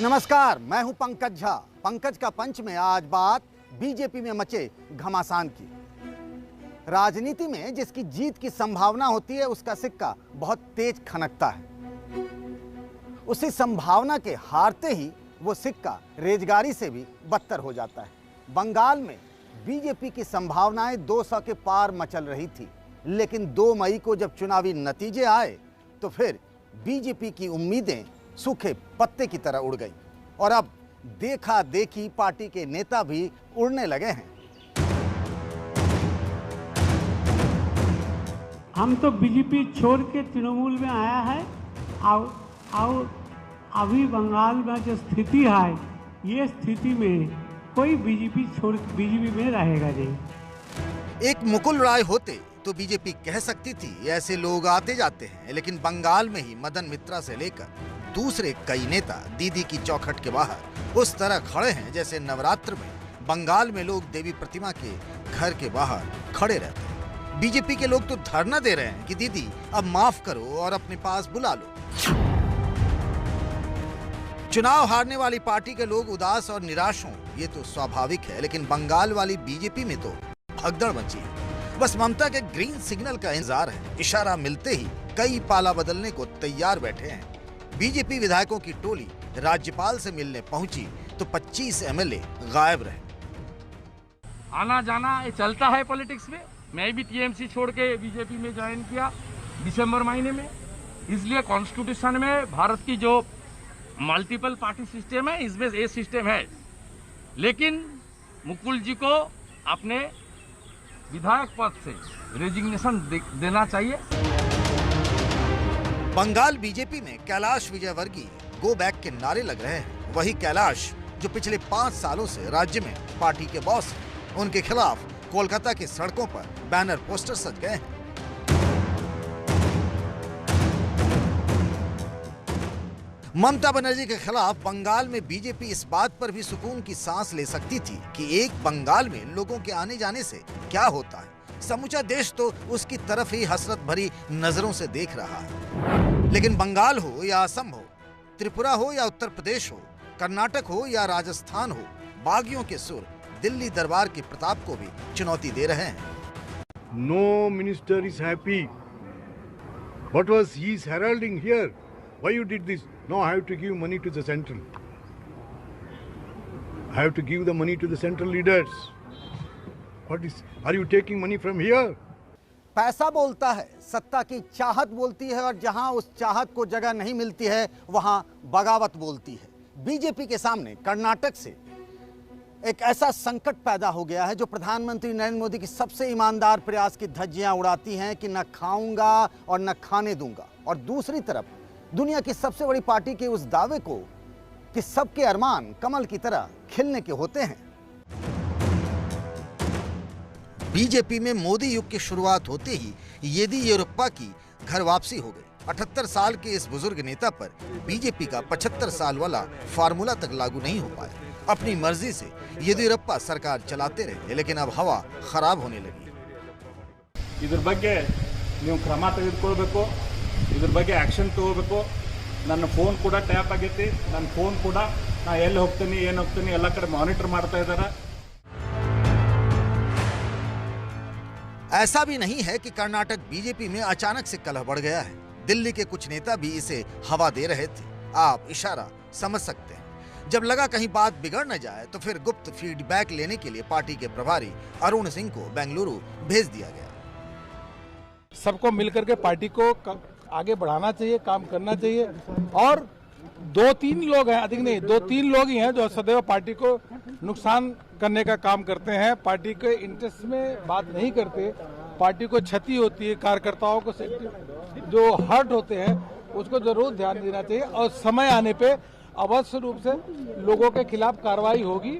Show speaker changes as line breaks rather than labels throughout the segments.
नमस्कार, मैं हूं पंकज झा। पंकज का पंच में आज बात बीजेपी में मचे घमासान की। राजनीति में जिसकी जीत की संभावना होती है उसका सिक्का बहुत तेज खनकता है। उसी संभावना के हारते ही वो सिक्का रेजगारी से भी बदतर हो जाता है। बंगाल में बीजेपी की संभावनाएं 200 के पार मचल रही थी, लेकिन 2 मई को जब चुनावी नतीजे आए तो फिर बीजेपी की उम्मीदें सूखे पत्ते की तरह उड़ गई और अब देखा देखी पार्टी के नेता भी उड़ने लगे हैं।
हम तो बीजेपी छोड़ के तृणमूल में आया है और अभी बंगाल में जो स्थिति है, ये स्थिति में कोई बीजेपी में रहेगा नहीं।
एक मुकुल राय होते तो बीजेपी कह सकती थी ऐसे लोग आते जाते हैं, लेकिन बंगाल में ही मदन मित्रा से लेकर दूसरे कई नेता दीदी की चौखट के बाहर उस तरह खड़े हैं जैसे नवरात्र में बंगाल में लोग देवी प्रतिमा के घर के बाहर खड़े रहते हैं। बीजेपी के लोग तो धरना दे रहे हैं कि दीदी अब माफ करो और अपने पास बुला लो। चुनाव हारने वाली पार्टी के लोग उदास और निराश हों ये तो स्वाभाविक है, लेकिन बंगाल वाली बीजेपी में तो भगदड़ मची है। बस ममता के ग्रीन सिग्नल का इंतजार है। इशारा मिलते ही कई पाला बदलने को तैयार बैठे हैं। बीजेपी विधायकों की टोली राज्यपाल से मिलने पहुंची तो 25 एमएलए गायब रहे।
आना जाना ये चलता है पॉलिटिक्स में। मैं भी टीएमसी छोड़ के बीजेपी में ज्वाइन किया दिसंबर महीने में। इसलिए कॉन्स्टिट्यूशन में भारत की जो मल्टीपल पार्टी सिस्टम है, इसमें ये सिस्टम है। लेकिन मुकुल जी को अपने विधायक पद से रेजिग्नेशन देना चाहिए।
बंगाल बीजेपी में कैलाश विजयवर्गीय गो बैक के नारे लग रहे हैं। वही कैलाश जो पिछले 5 सालों से राज्य में पार्टी के बॉस हैं, उनके खिलाफ कोलकाता की सड़कों पर बैनर पोस्टर सज गए हैं। ममता बनर्जी के खिलाफ बंगाल में बीजेपी इस बात पर भी सुकून की सांस ले सकती थी कि एक बंगाल में लोगों के आने जाने से क्या होता है, समूचा देश तो उसकी तरफ ही हसरत भरी नजरों से देख रहा है। लेकिन बंगाल हो या असम हो, त्रिपुरा हो या उत्तर प्रदेश हो, कर्नाटक हो या राजस्थान हो, बागियों के सुर दिल्ली दरबार के प्रताप को भी चुनौती दे रहे हैं।
No minister is happy. What was he heralding here? Why you did this? No, I have to give money to the central. I have to give the money to the central leaders. What is? Are you taking money from here?
पैसा बोलता है, सत्ता की चाहत बोलती है, और जहां उस चाहत को जगह नहीं मिलती है वहां बगावत बोलती है। बीजेपी के सामने कर्नाटक से एक ऐसा संकट पैदा हो गया है जो प्रधानमंत्री नरेंद्र मोदी की सबसे ईमानदार प्रयास की धज्जियां उड़ाती हैं कि न खाऊंगा और न खाने दूंगा, और दूसरी तरफ दुनिया की सबसे बड़ी पार्टी के उस दावे को कि सबके अरमान कमल की तरह खिलने के होते हैं। बीजेपी में मोदी युग की शुरुआत होते ही येदियुरप्पा की घर वापसी हो गई। 78 साल के इस बुजुर्ग नेता पर बीजेपी का 75 साल वाला फार्मूला तक लागू नहीं हो पाया। अपनी मर्जी से येदियुरप्पा सरकार चलाते रहे, लेकिन अब हवा खराब होने लगी।
इधर ಬಗ್ಗೆ ನೀವು ಕ್ರಮ ತೆಗೆದುಕೊಳ್ಳಬೇಕು, ಇದ್ರ ಬಗ್ಗೆ ಆಕ್ಷನ್ ತಗೋಬೇಕು। ನನ್ನ ಫೋನ್ ಕೂಡ ಟ್ಯಾಪ್ ಆಗೈತಿ, ನನ್ನ ಫೋನ್ ಕೂಡ ನಾ ಎಲ್ಲಿ ಹೋಗ್ತೀನಿ ಏನು ಹೋಗ್ತೀನಿ ಎಲ್ಲ ಕಡೆ ಮಾನಿಟರ್ ಮಾಡ್ತಾ ಇದ್ದಾರೆ।
ऐसा भी नहीं है कि कर्नाटक बीजेपी में अचानक से कलह बढ़ गया है। दिल्ली के कुछ नेता भी इसे हवा दे रहे थे। आप इशारा समझ सकते हैं। जब लगा कहीं बात बिगड़ न जाए तो फिर गुप्त फीडबैक लेने के लिए पार्टी के प्रभारी अरुण सिंह को बेंगलुरु भेज दिया गया।
सबको मिलकर के पार्टी को आगे बढ़ाना चाहिए, काम करना चाहिए, और 2-3 लोग हैं, अधिक नहीं, 2-3 लोग ही हैं जो सदैव पार्टी को नुकसान करने का काम करते हैं, पार्टी के इंटरेस्ट में बात नहीं करते। पार्टी को क्षति होती है, कार्यकर्ताओं को जो हर्ट होते हैं उसको जरूर ध्यान देना चाहिए, और समय आने पे अवश्य रूप से लोगों के खिलाफ कार्रवाई होगी।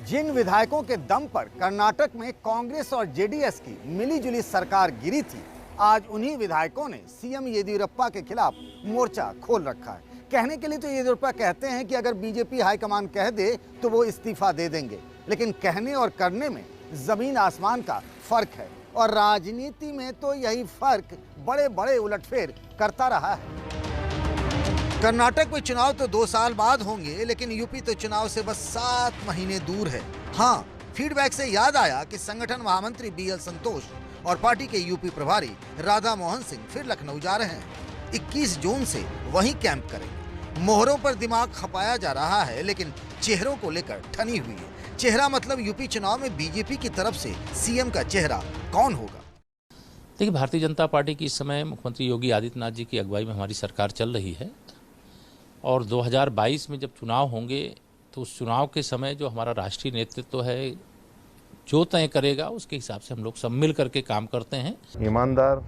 जिन विधायकों के दम पर कर्नाटक में कांग्रेस और जेडीएस की मिलीजुली सरकार गिरी थी, आज उन्हीं विधायकों ने सीएम येदियुरप्पा के खिलाफ मोर्चा खोल रखा है। कहने के लिए तो येदियुरप्पा कहते हैं कि अगर बीजेपी हाईकमान कह दे तो वो इस्तीफा दे देंगे, लेकिन कहने और करने में जमीन आसमान का फर्क है, और राजनीति में तो यही फर्क बड़े बड़े उलटफेर करता रहा है। कर्नाटक में चुनाव तो 2 साल बाद होंगे, लेकिन यूपी तो चुनाव से बस 7 महीने दूर है। हाँ, फीडबैक से याद आया कि संगठन महामंत्री BL संतोष और पार्टी के यूपी प्रभारी राधा मोहन सिंह फिर लखनऊ जा रहे हैं। 21 जून से वहीं कैंप करेंगे। मोहरों पर दिमाग खपाया जा रहा है, लेकिन चेहरों को लेकर ठनी हुई है। चेहरा मतलब यूपी चुनाव में बीजेपी की तरफ से सीएम का चेहरा कौन होगा?
देखिए, भारतीय जनता पार्टी की इस समय मुख्यमंत्री योगी आदित्यनाथ जी की अगुवाई में हमारी सरकार चल रही है और 2022 में जब चुनाव होंगे तो उस चुनाव के समय जो हमारा राष्ट्रीय नेतृत्व है जो तय करेगा उसके हिसाब से हम लोग सब मिल करके काम करते हैं।
ईमानदार,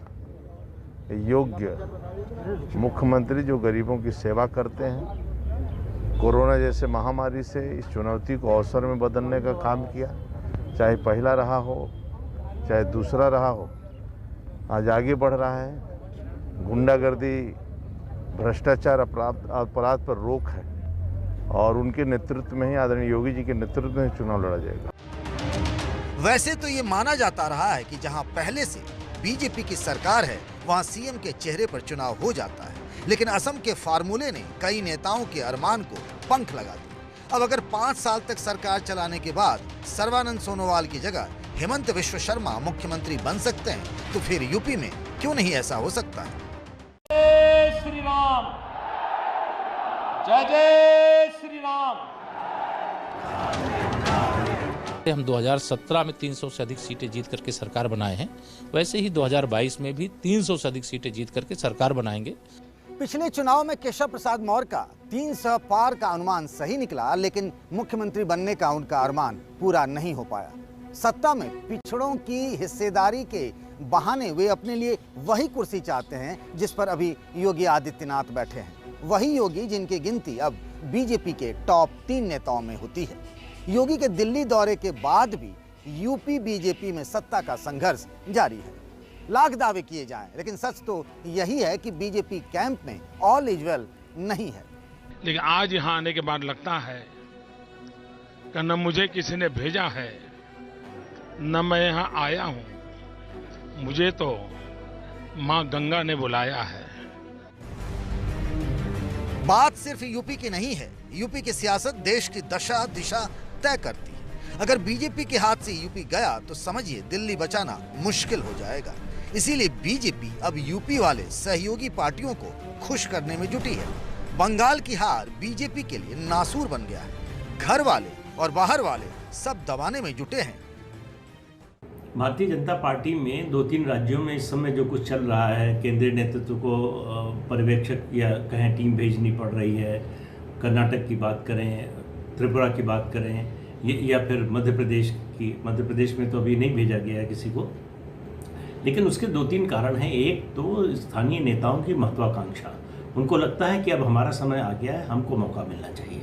योग्य मुख्यमंत्री जो गरीबों की सेवा करते हैं, कोरोना जैसे महामारी से इस चुनौती को अवसर में बदलने का काम किया, चाहे पहला रहा हो चाहे दूसरा रहा हो, आज आगे बढ़ रहा है। गुंडागर्दी, भ्रष्टाचार, अपराध पर रोक है और उनके नेतृत्व में ही, आदरणीय योगी जी के नेतृत्व में चुनाव लड़ा जाएगा।
वैसे तो ये माना जाता रहा है कि जहां पहले से बीजेपी की सरकार है वहां सीएम के चेहरे पर चुनाव हो जाता है, लेकिन असम के फार्मूले ने कई नेताओं के अरमान को पंख लगा दिए। अब अगर 5 साल तक सरकार चलाने के बाद सर्बानंद सोनोवाल की जगह हेमंत विश्व शर्मा मुख्यमंत्री बन सकते हैं, तो फिर यूपी में क्यों नहीं ऐसा हो सकता है?
जय श्री राम, जय जय श्री राम।
हम 2017 में 300 से अधिक सीटें जीत करके सरकार बनाए हैं, वैसे ही 2022 में भी 300 से अधिक सीटें जीत करके सरकार बनाएंगे।
पिछले चुनाव में केशव प्रसाद मौर्य का 300 पार का अनुमान सही निकला, लेकिन मुख्यमंत्री बनने का उनका अरमान पूरा नहीं हो पाया। सत्ता में पिछड़ों की हिस्सेदारी के बहाने वे अपने लिए वही कुर्सी चाहते हैं जिस पर अभी योगी आदित्यनाथ बैठे हैं। वही योगी जिनकी गिनती अब बीजेपी के टॉप 3 नेताओं में होती है। योगी के दिल्ली दौरे के बाद भी यूपी बीजेपी में सत्ता का संघर्ष जारी है। लाख दावे किए जाएं, लेकिन सच तो यही है कि बीजेपी कैंप में ऑल इज वेल नहीं है।
लेकिन आज यहाँ आने के बाद लगता है कि न मुझे किसी ने भेजा है न मैं यहाँ आया हूँ, मुझे तो माँ गंगा ने बुलाया है।
बात सिर्फ यूपी की नहीं है। यूपी की सियासत देश की दशा दिशा तय करती है। अगर बीजेपी के हाथ से यूपी गया तो समझिए दिल्ली बचाना मुश्किल हो जाएगा। इसीलिए बीजेपी अब यूपी वाले सहयोगी पार्टियों को खुश करने में जुटी है। बंगाल की हार बीजेपी के लिए नासूर बन गया है। घर वाले और बाहर वाले सब दबाने में जुटे हैं।
भारतीय जनता पार्टी में 2-3 राज्यों में इस समय जो कुछ चल रहा है, केंद्रीय नेतृत्व को पर्यवेक्षक या कहें टीम भेजनी पड़ रही है। कर्नाटक की बात करें, त्रिपुरा की बात करें, या फिर मध्य प्रदेश में तो अभी नहीं भेजा गया है किसी को, लेकिन उसके 2-3 कारण हैं। एक तो स्थानीय नेताओं की महत्वाकांक्षा, उनको लगता है कि अब हमारा समय आ गया है, हमको मौका मिलना चाहिए।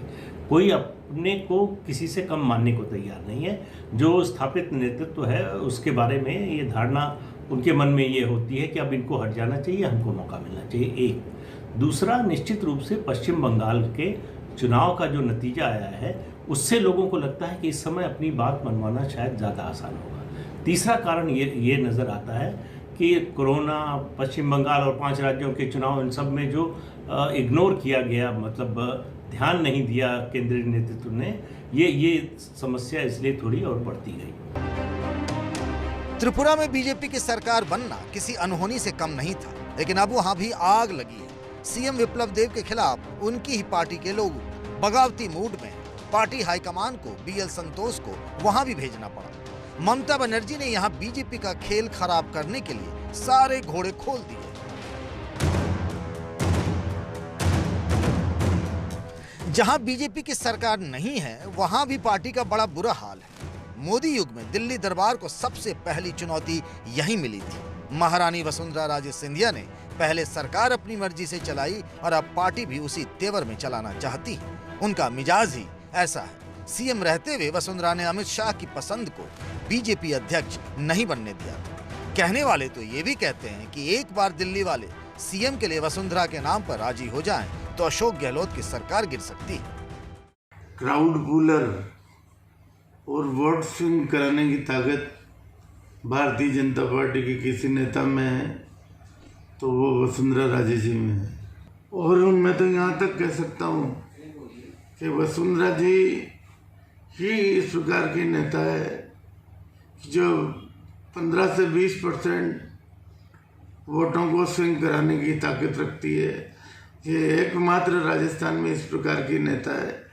कोई अपने को किसी से कम मानने को तैयार नहीं है। जो स्थापित नेतृत्व है उसके बारे में ये धारणा उनके मन में ये होती है कि अब इनको हट जाना चाहिए, हमको मौका मिलना चाहिए। एक दूसरा, निश्चित रूप से पश्चिम बंगाल के चुनाव का जो नतीजा आया है उससे लोगों को लगता है कि इस समय अपनी बात मनवाना शायद ज़्यादा आसान होगा। तीसरा कारण ये नज़र आता है कि कोरोना, पश्चिम बंगाल और 5 राज्यों के चुनाव, इन सब में जो इग्नोर किया गया, मतलब ध्यान नहीं दिया केंद्रीय नेतृत्व ने, ये समस्या इसलिए थोड़ी और बढ़ती गई।
त्रिपुरा में बीजेपी की सरकार बनना किसी अनहोनी से कम नहीं था, लेकिन अब वहां भी आग लगी है। सीएम विप्लव देव के खिलाफ उनकी ही पार्टी के लोग बगावती मूड में हैं। पार्टी हाईकमान को BL संतोष को वहां भी भेजना पड़ा। ममता बनर्जी ने यहां बीजेपी का खेल खराब करने के लिए सारे घोड़े खोल दिए। जहां बीजेपी की सरकार नहीं है वहां भी पार्टी का बड़ा बुरा हाल है। मोदी युग में दिल्ली दरबार को सबसे पहली चुनौती यही मिली थी। महारानी वसुंधरा राजे सिंधिया ने पहले सरकार अपनी मर्जी से चलाई और अब पार्टी भी उसी तेवर में चलाना चाहती है। उनका मिजाज ही ऐसा है। सीएम रहते हुए वसुंधरा ने अमित शाह की पसंद को बीजेपी अध्यक्ष नहीं बनने दिया था। कहने वाले तो ये भी कहते हैं कि एक बार दिल्ली वाले सीएम के लिए वसुंधरा के नाम पर राजी हो जाएं तो अशोक गहलोत की सरकार गिर सकती है।
क्राउड कूलर और वोट स्विंग कराने की ताकत भारतीय जनता पार्टी के किसी नेता में है तो वो वसुंधरा राजे जी में है। और मैं तो यहाँ तक कह सकता हूँ कि वसुंधरा जी ही इस प्रकार की नेता है जो 15 से 20% वोटों को स्विंग कराने की ताकत रखती है। ये एकमात्र राजस्थान में इस प्रकार की नेता है,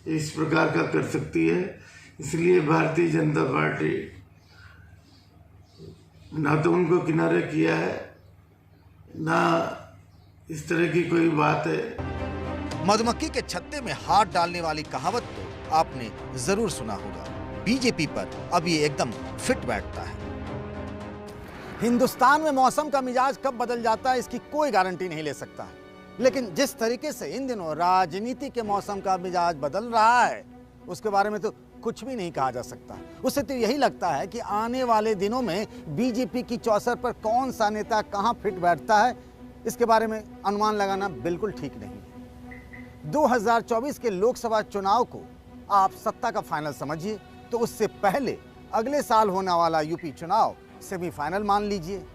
इस प्रकार का कर सकती है। इसलिए भारतीय जनता पार्टी ना तो उनको किनारे किया है, ना इस तरह की कोई बात है।
मधुमक्खी के छत्ते में हाथ डालने वाली कहावत तो आपने जरूर सुना होगा। बीजेपी पर अब ये एकदम फिट बैठता है। हिंदुस्तान में मौसम का मिजाज कब बदल जाता है इसकी कोई गारंटी नहीं ले सकता है, लेकिन जिस तरीके से इन दिनों राजनीति के मौसम का मिजाज बदल रहा है उसके बारे में तो कुछ भी नहीं कहा जा सकता। उससे तो यही लगता है कि आने वाले दिनों में बीजेपी की चौसर पर कौन सा नेता कहां फिट बैठता है इसके बारे में अनुमान लगाना बिल्कुल ठीक नहीं है। 2024 के लोकसभा चुनाव को आप सत्ता का फाइनल समझिए तो उससे पहले अगले साल होने वाला यूपी चुनाव सेमीफाइनल मान लीजिए।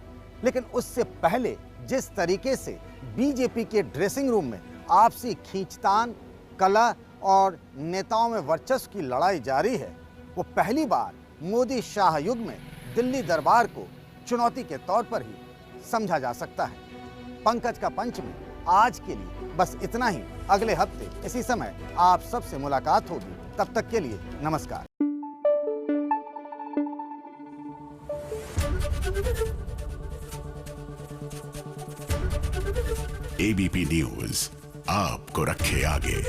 लेकिन उससे पहले जिस तरीके से बीजेपी के ड्रेसिंग रूम में आपसी खींचतान, कला और नेताओं में वर्चस्व की लड़ाई जारी है, वो पहली बार मोदी शाह युग में दिल्ली दरबार को चुनौती के तौर पर ही समझा जा सकता है। पंकज का पंच में आज के लिए बस इतना ही। अगले हफ्ते इसी समय आप सबसे मुलाकात होगी। तब तक के लिए नमस्कार।
एबीपी न्यूज आपको रखे आगे।